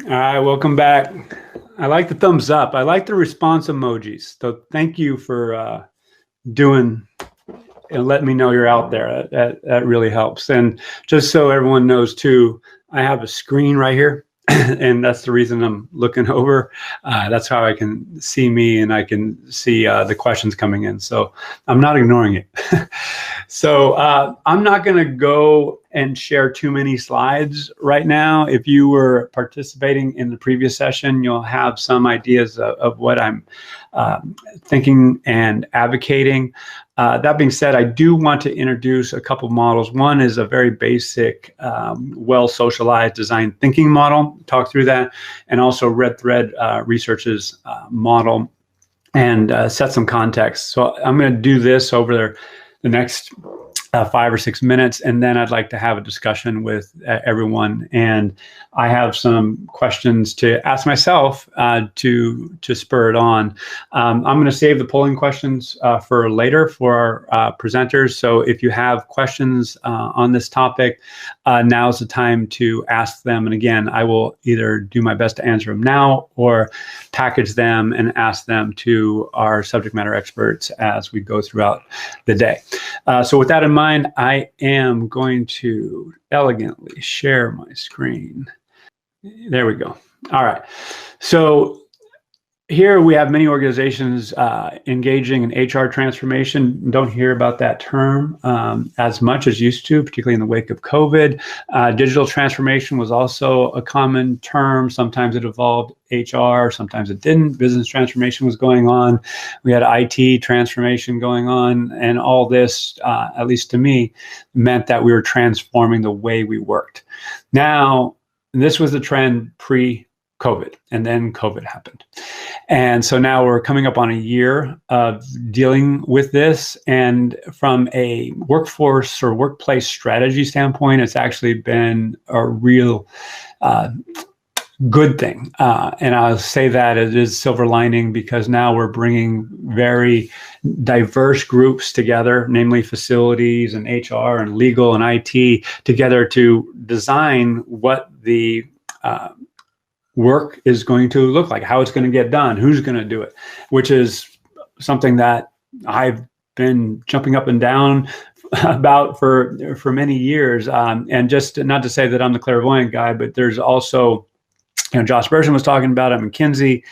All right, welcome back. I like the thumbs up. I like the response emojis. So thank you for doing and letting me know you're out there. That really helps. And just so everyone knows too, I have a screen right here, and that's the reason I'm looking over. That's how I can see me and I can see the questions coming in. So I'm not ignoring it. So I'm not going to go and share too many slides right now. If you were participating in the previous session, you'll have some ideas of what I'm thinking and advocating. That being said, I do want to introduce a couple models. One is a very basic, well-socialized design thinking model, talk through that, and also Red Thread Research's model, and set some context. So I'm going to do this over the next 5 or 6 minutes, and then I'd like to have a discussion with everyone. And I have some questions to ask myself to spur it on. I'm going to save the polling questions for later for our presenters. So if you have questions on this topic, now's the time to ask them. And again, I will either do my best to answer them now or package them and ask them to our subject matter experts as we go throughout the day. So with that in mind, I am going to elegantly share my screen. There we go. All right. So here we have many organizations engaging in HR transformation. Don't hear about that term as much as used to, particularly in the wake of COVID. Digital transformation was also a common term. Sometimes it involved HR, sometimes it didn't. Business transformation was going on. We had IT transformation going on. And all this, at least to me, meant that we were transforming the way we worked. Now, this was the trend pre-COVID, and then COVID happened. And so now we're coming up on a year of dealing with this. And from a workforce or workplace strategy standpoint, it's actually been a real good thing. And I'll say that it is silver lining because now we're bringing very diverse groups together, namely facilities and HR and legal and IT together to design what the work is going to look like, how it's going to get done, who's going to do it, which is something that I've been jumping up and down about for many years. And just not to say that I'm the clairvoyant guy, but there's also, Josh Bersin was talking about it, McKinsey,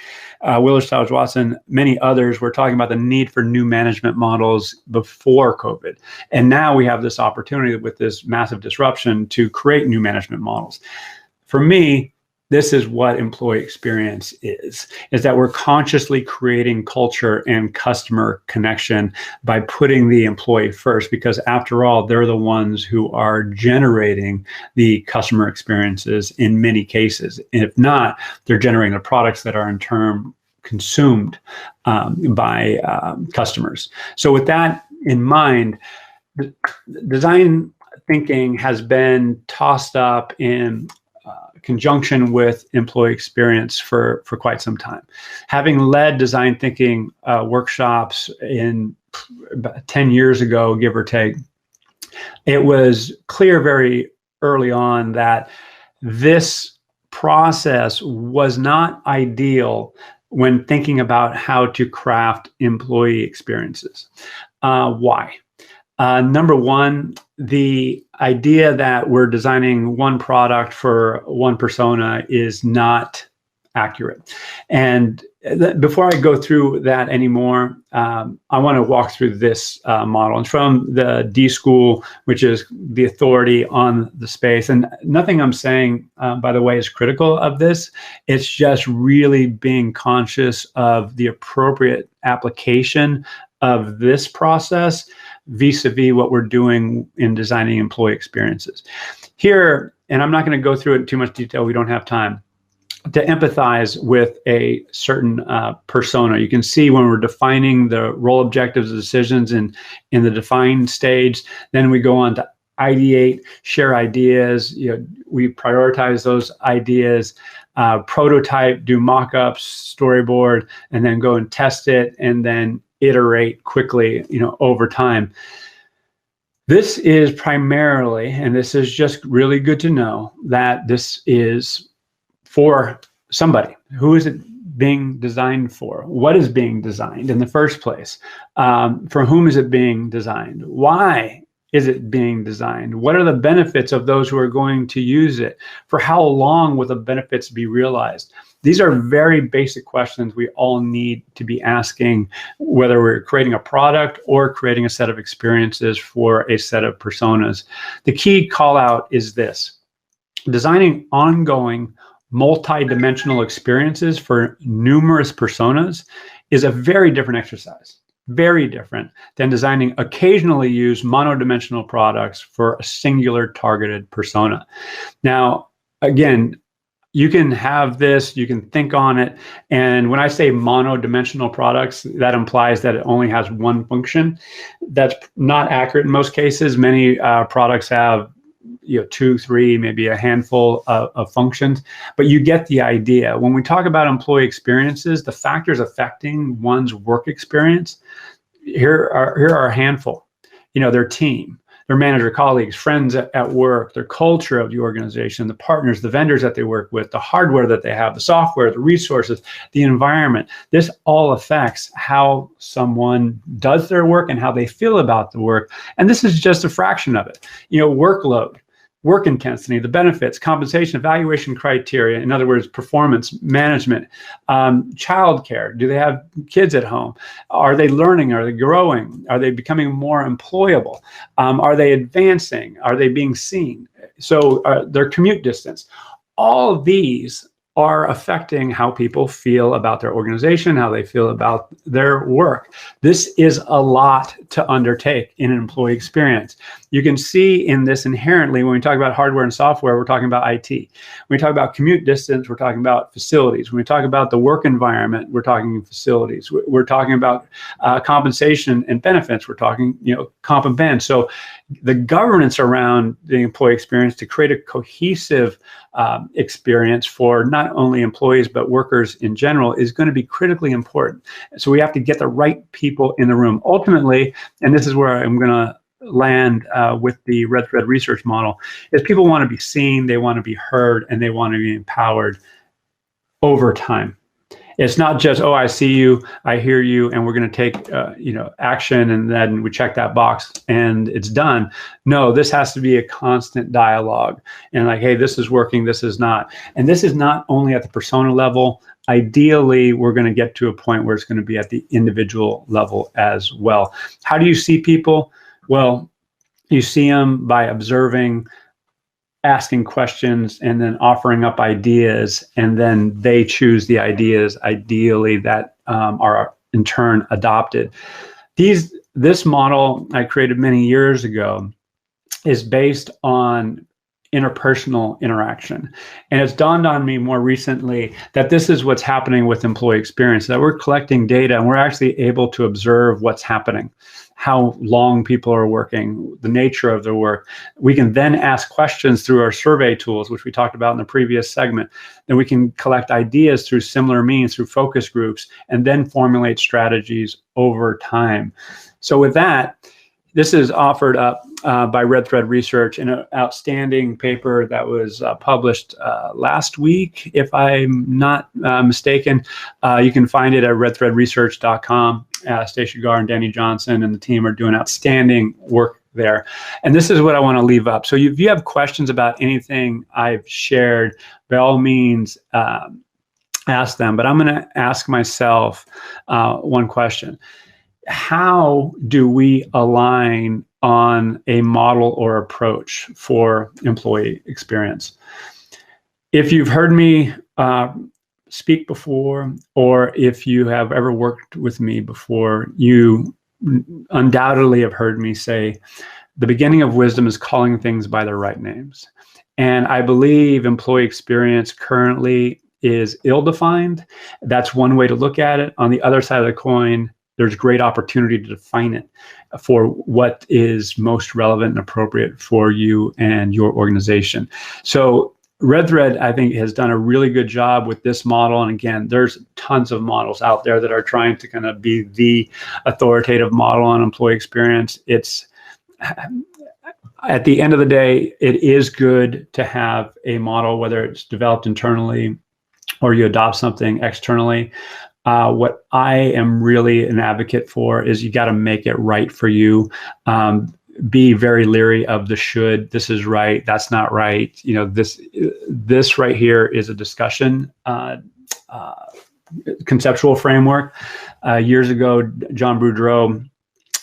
Willard Stowers Watson, many others were talking about the need for new management models before COVID. And now we have this opportunity with this massive disruption to create new management models. For me, this is what employee experience is that we're consciously creating culture and customer connection by putting the employee first, because after all, they're the ones who are generating the customer experiences in many cases. And if not, they're generating the products that are in turn consumed by customers. So with that in mind, design thinking has been tossed up in conjunction with employee experience for quite some time. Having led design thinking workshops in about 10 years ago, give or take, it was clear very early on that this process was not ideal when thinking about how to craft employee experiences. Why? Number one, the idea that we're designing one product for one persona is not accurate. And before I go through that anymore, I want to walk through this model. And from the D School, which is the authority on the space. And nothing I'm saying, by the way, is critical of this. It's just really being conscious of the appropriate application of this process vis-a-vis what we're doing in designing employee experiences. Here, and I'm not going to go through it in too much detail, we don't have time, to empathize with a certain persona. You can see when we're defining the role objectives and decisions in the define stage, then we go on to ideate, share ideas, we prioritize those ideas, prototype, do mock-ups, storyboard, and then go and test it, and then iterate quickly, over time. This is primarily, and this is just really good to know, that this is for somebody. Who is it being designed for? What is being designed in the first place? For whom is it being designed? Why is it being designed? What are the benefits of those who are going to use it? For how long will the benefits be realized? These are very basic questions we all need to be asking, whether we're creating a product or creating a set of experiences for a set of personas. The key call out is this: designing ongoing multi-dimensional experiences for numerous personas is a very different exercise. Very different than designing occasionally used monodimensional products for a singular targeted persona. Now, again, you can have this, you can think on it. And when I say monodimensional products, that implies that it only has one function. That's not accurate in most cases. Many products have 2, 3, maybe a handful of functions, but you get the idea. When we talk about employee experiences, the factors affecting one's work experience, here are a handful. Their team, their manager, colleagues, friends at work, their culture of the organization, the partners, the vendors that they work with, the hardware that they have, the software, the resources, the environment. This all affects how someone does their work and how they feel about the work. And this is just a fraction of it. Workload, work intensity, the benefits, compensation, evaluation criteria, in other words, performance management, childcare. Do they have kids at home? Are they learning? Are they growing? Are they becoming more employable? Are they advancing? Are they being seen? So their commute distance. All of these are affecting how people feel about their organization, how they feel about their work. This is a lot to undertake in an employee experience. You can see in this inherently, when we talk about hardware and software, we're talking about IT. When we talk about commute distance, we're talking about facilities. When we talk about the work environment, we're talking facilities. We're talking about compensation and benefits. We're talking, comp and ben. So the governance around the employee experience to create a cohesive experience for not only employees but workers in general is going to be critically important. So we have to get the right people in the room. Ultimately, and this is where I'm going to land with the Red Thread research model, is people want to be seen, they want to be heard, and they want to be empowered over time. It's not just, oh, I see you, I hear you, and we're going to take action, and then we check that box and it's done. No, this has to be a constant dialogue, and like, hey, this is working, this is not. And this is not only at the persona level. Ideally, we're going to get to a point where it's going to be at the individual level as well. How do you see people? Well, you see them by observing, asking questions, and then offering up ideas, and then they choose the ideas, ideally, that are in turn adopted. This model I created many years ago is based on interpersonal interaction. And it's dawned on me more recently that this is what's happening with employee experience, that we're collecting data and we're actually able to observe what's happening, how long people are working, the nature of their work. We can then ask questions through our survey tools, which we talked about in the previous segment. Then we can collect ideas through similar means, through focus groups, and then formulate strategies over time. So with that, this is offered up by Red Thread Research in an outstanding paper that was published last week, if I'm not mistaken. You can find it at redthreadresearch.com. Stacia Garr and Danny Johnson and the team are doing outstanding work there. And this is what I want to leave up. So if you have questions about anything I've shared, by all means, ask them. But I'm going to ask myself one question. How do we align on a model or approach for employee experience? If you've heard me speak before, or if you have ever worked with me before, you undoubtedly have heard me say, the beginning of wisdom is calling things by their right names. And I believe employee experience currently is ill-defined. That's one way to look at it. On the other side of the coin, there's great opportunity to define it for what is most relevant and appropriate for you and your organization. So Red Thread, I think, has done a really good job with this model. And again, there's tons of models out there that are trying to kind of be the authoritative model on employee experience. at the end of the day, it is good to have a model, whether it's developed internally or you adopt something externally. What I am really an advocate for is you got to make it right for you. Be very leery of the should. This is right. That's not right. You know, this right here is a discussion conceptual framework. Years ago, John Boudreau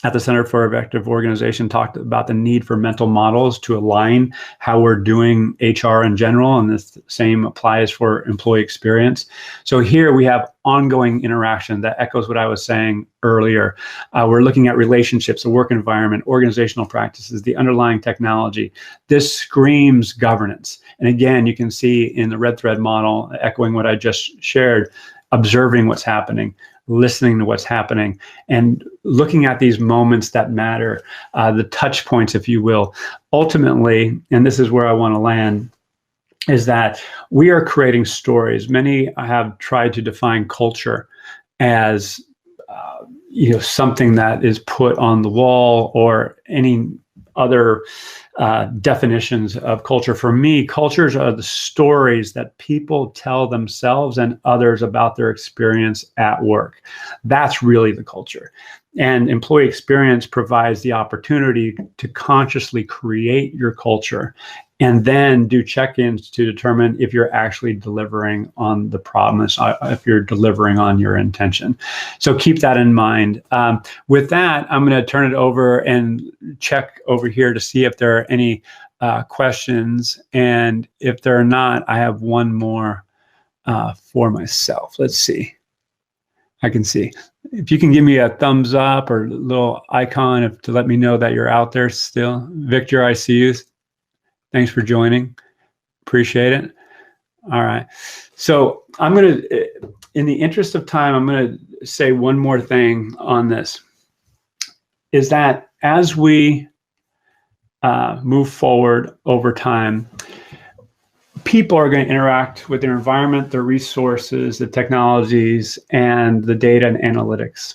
at the Center for Effective Organization talked about the need for mental models to align how we're doing HR in general, and this same applies for employee experience. So here we have ongoing interaction that echoes what I was saying earlier. We're looking at relationships, the work environment, organizational practices, the underlying technology. This screams governance. And again, you can see in the red thread model, echoing what I just shared, observing what's happening, listening to what's happening, and looking at these moments that matter, the touch points, if you will. Ultimately, and this is where I want to land, is that we are creating stories. Many have tried to define culture as something that is put on the wall or any other definitions of culture. For me, cultures are the stories that people tell themselves and others about their experience at work. That's really the culture. And employee experience provides the opportunity to consciously create your culture and then do check-ins to determine if you're actually delivering on the promise, if you're delivering on your intention. So keep that in mind. With that, I'm going to turn it over and check over here to see if there are any questions. And if there are not, I have one more for myself. Let's see. I can see. If you can give me a thumbs up or a little icon to let me know that you're out there still. Victor, I see you. Thanks for joining. Appreciate it. All right. So I'm going to, in the interest of time, I'm going to say one more thing on this, is that as we move forward over time, people are going to interact with their environment, their resources, the technologies, and the data and analytics.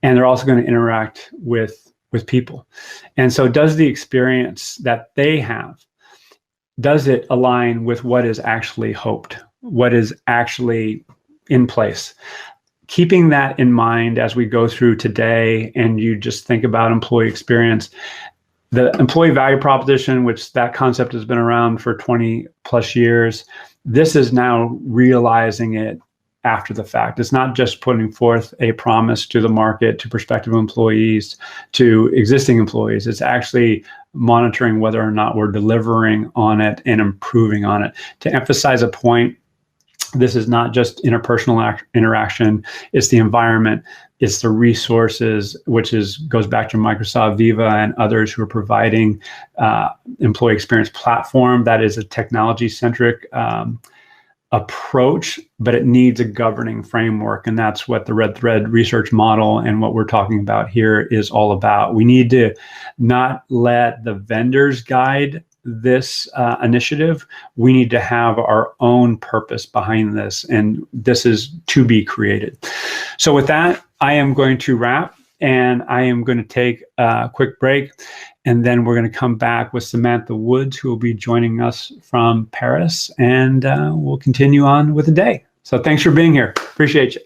And they're also going to interact with people. And so does the experience that they have, does it align with what is actually hoped, what is actually in place? Keeping that in mind as we go through today, and you just think about employee experience, the employee value proposition, which that concept has been around for 20 plus years, this is now realizing it after the fact. It's not just putting forth a promise to the market, to prospective employees, to existing employees. It's actually monitoring whether or not we're delivering on it and improving on it. To emphasize a point, this is not just interpersonal interaction, it's the environment, it's the resources, which goes back to Microsoft Viva and others who are providing employee experience platform. That is a technology-centric approach, but it needs a governing framework. And that's what the Red Thread research model and what we're talking about here is all about. We need to not let the vendors guide this initiative. We need to have our own purpose behind this, and this is to be created. So with that, I am going to wrap, and I am going to take a quick break, and then we're going to come back with Samantha Woods, who will be joining us from Paris, and we'll continue on with the day. So thanks for being here. Appreciate you.